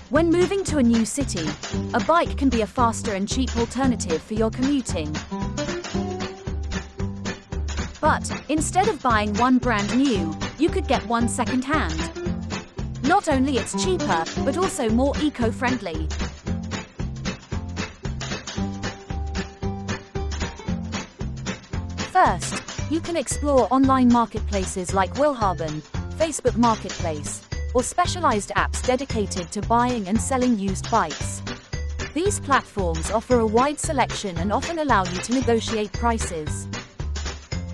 When moving to a new city, a bike can be a faster and cheap alternative for your commuting. But, instead of buying one brand new, you could get one second-hand. Not only it's cheaper, but also more eco-friendly. First, you can explore online marketplaces like Willhaben, Facebook Marketplace, or specialized apps dedicated to buying and selling used bikes. These platforms offer a wide selection and often allow you to negotiate prices.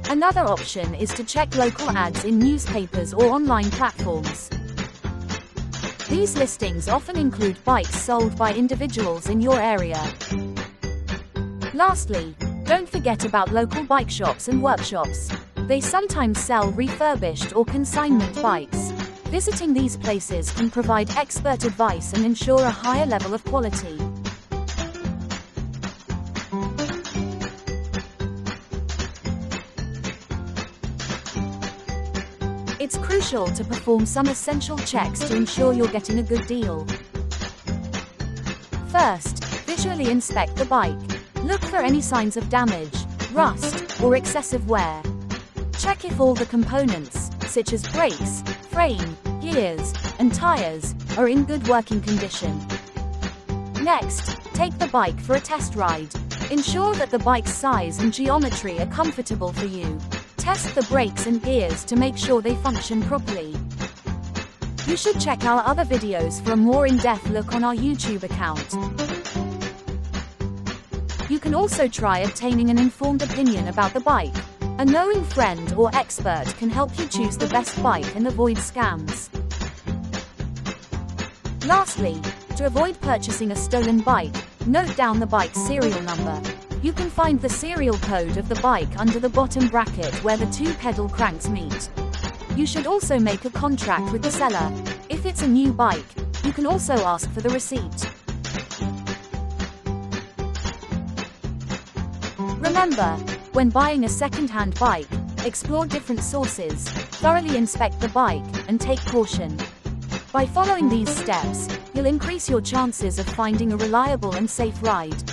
Another option is to check local ads in newspapers or online platforms. These listings often include bikes sold by individuals in your area. Lastly, don't forget about local bike shops and workshops. They sometimes sell refurbished or consignment bikes. Visiting these places can provide expert advice and ensure a higher level of quality. It's crucial to perform some essential checks to ensure you're getting a good deal. First, visually inspect the bike. Look for any signs of damage, rust, or excessive wear. Check if all the components, such as brakes, frame, gears, and tires, are in good working condition. Next, take the bike for a test ride. Ensure that the bike's size and geometry are comfortable for you. Test the brakes and gears to make sure they function properly. You should check our other videos for a more in-depth look on our YouTube account. You can also try obtaining an informed opinion about the bike. A knowing friend or expert can help you choose the best bike and avoid scams. Lastly, to avoid purchasing a stolen bike, note down the bike's serial number. You can find the serial code of the bike under the bottom bracket where the two pedal cranks meet. You should also make a contract with the seller. If it's a new bike, you can also ask for the receipt. Remember, when buying a second-hand bike, explore different sources, thoroughly inspect the bike, and take caution. By following these steps, you'll increase your chances of finding a reliable and safe ride.